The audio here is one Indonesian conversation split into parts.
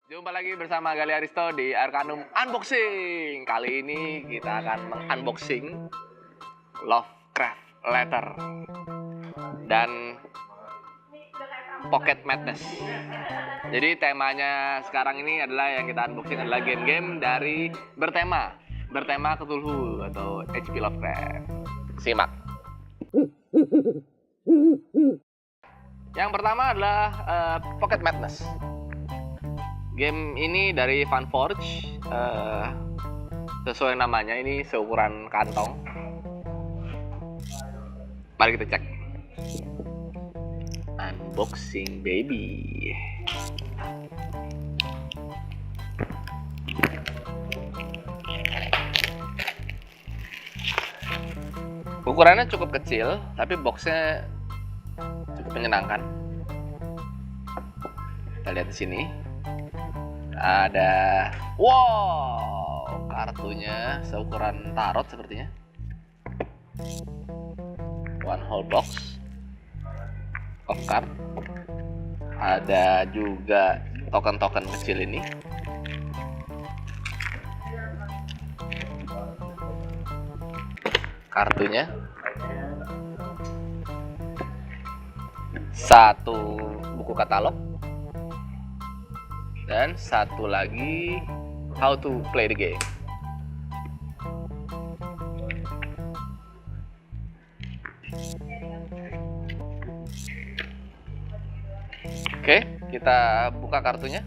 Jumpa lagi bersama Gali Aristo di Arcanum Unboxing. Kali ini kita akan mengunboxing Lovecraft Letter dan Pocket Madness. Jadi temanya sekarang ini adalah yang kita unboxing adalah game-game dari bertema Cthulhu atau H.P. Lovecraft. Simak. Yang pertama adalah Pocket Madness. Game ini dari Funforge, sesuai namanya ini seukuran kantong. Mari kita cek. Unboxing baby. Ukurannya cukup kecil, tapi boxnya cukup menyenangkan. Kita lihat di sini. Ada kartunya seukuran tarot sepertinya. One whole box of card. Ada juga token-token kecil ini. Kartunya. Satu buku katalog. Dan satu lagi how to play the game. Oke, kita buka kartunya.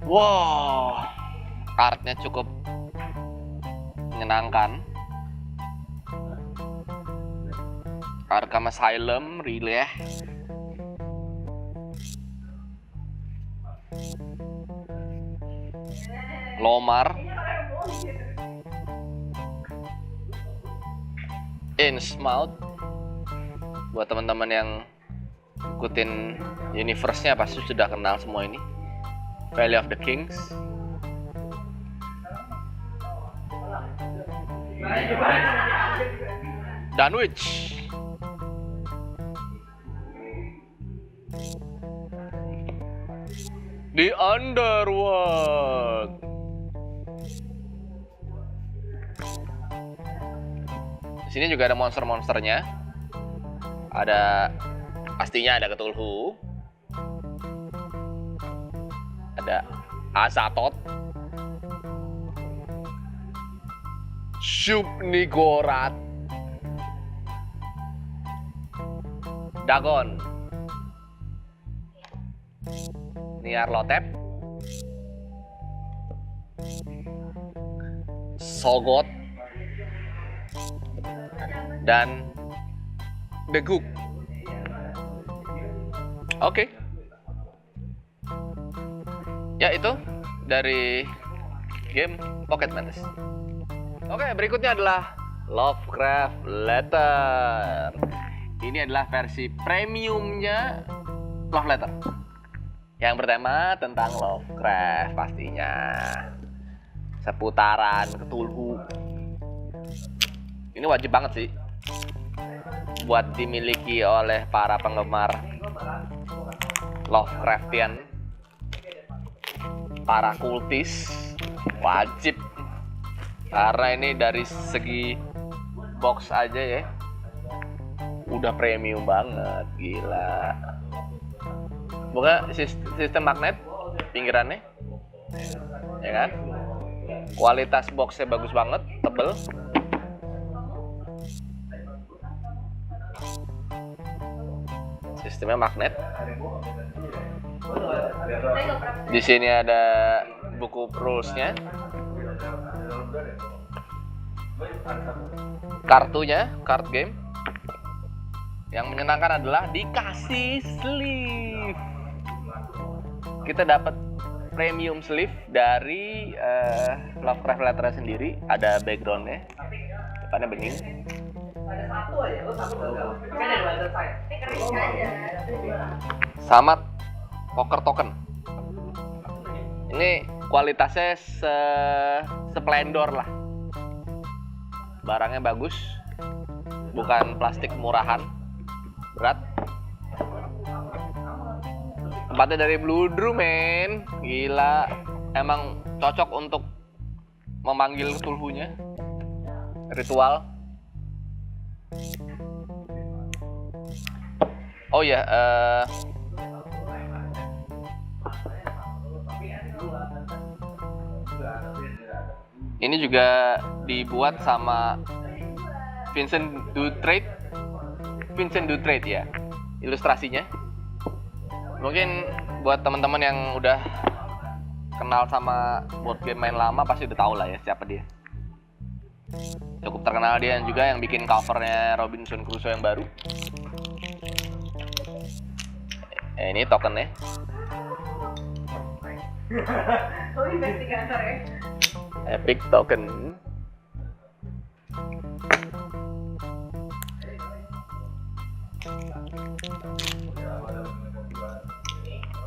Wow, kartnya cukup menyenangkan. Arkham Asylum, Relay, Lomar, Innsmouth. Buat teman-teman yang ikutin universe-nya pasti sudah kenal semua ini. Valley of the Kings, Dunwich, The Underworld. Di sini juga ada monster-monsternya. Pastinya ada Cthulhu. Ada Azathoth, Shub-Niggurath, Dagon, Nyarlathotep, Shoggoth, dan Beguk. Oke. Ya, itu dari game Pocket Madness. Oke, berikutnya adalah Lovecraft Letter. Ini adalah versi premiumnya Love Letter yang bertema tentang Lovecraft pastinya. Seputaran Cthulhu. Ini wajib banget sih buat dimiliki oleh para penggemar Lovecraftian. Para kultis wajib, karena ini dari segi box aja ya udah premium banget, gila. Buka sistem magnet pinggirannya, ya kan? Kualitas boxnya bagus banget, tebel. Sistemnya magnet. Di sini ada buku rules-nya. Kartunya, card game. Yang menyenangkan adalah dikasih sleeve. Kita dapat premium sleeve dari Lovecraft Letter sendiri. Ada background-nya. Depannya bening. Sama poker token. Ini kualitasnya splendor lah. Barangnya bagus, bukan plastik murahan, berat. Tempatnya dari Bludru, men. Gila, emang cocok untuk memanggil Cthulhu-nya. Ritual. Oh ya, ini juga dibuat sama Vincent Dutrait ya, ilustrasinya. Mungkin buat teman-teman yang udah kenal sama board game main lama pasti udah tahu lah ya siapa dia. Cukup terkenal dia juga yang bikin covernya Robinson Crusoe yang baru. Ini tokennya. Oh, investigator ya. Epic token.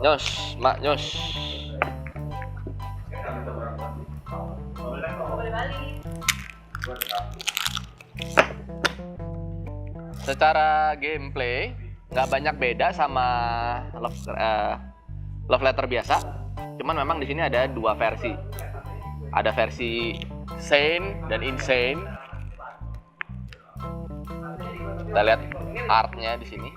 Nyos, mak nyos. Secara gameplay nggak banyak beda sama Love Letter biasa, cuman memang di sini ada dua versi. Ada versi Sane dan Insane. Kita lihat artnya di sini.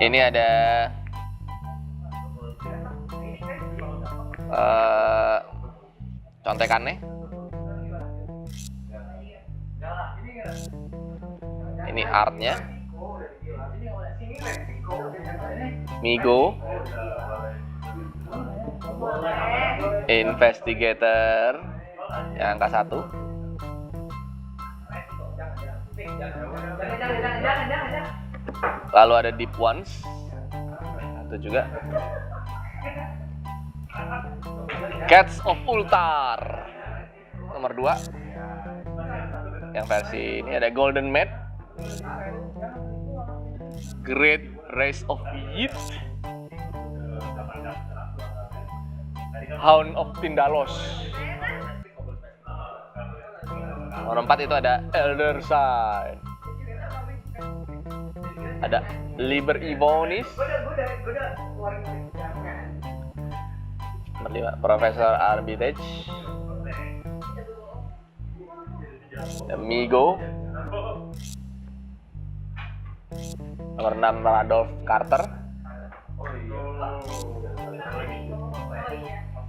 Ini ada contekannya. Ini artnya. Migo, Investigator yang angka 1. Lalu ada Deep Ones, itu juga. Cats of Ultar nomor 2. Yang versi ini ada Golden Maid, Great Race of Yid, Hound of Tindalos. Nomor 4 itu ada Elder Sign, ada Liber Evonis. Nomor 5 Professor Armitage, Amigo. Nomor 6 Radolf Carter.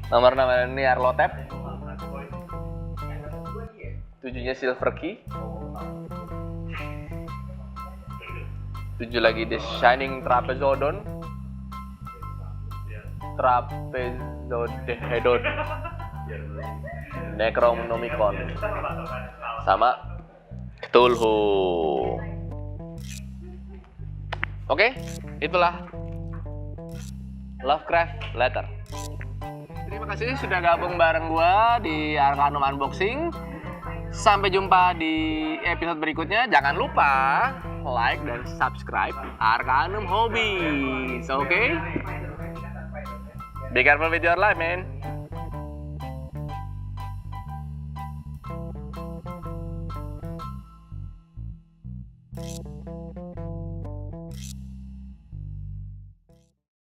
Nomor 6 ada Nyarlathotep. 7-nya Silver Key. 7 lagi The Shining Trapezodon. Trapezodon. Necronomicon. Sama Cthulhu. Oke, itulah Lovecraft Letter. Terima kasih sudah gabung bareng gua di Arcanum Unboxing. Sampai jumpa di episode berikutnya. Jangan lupa like dan subscribe Arcanum Hobbies. Oke? Be careful with your life, man.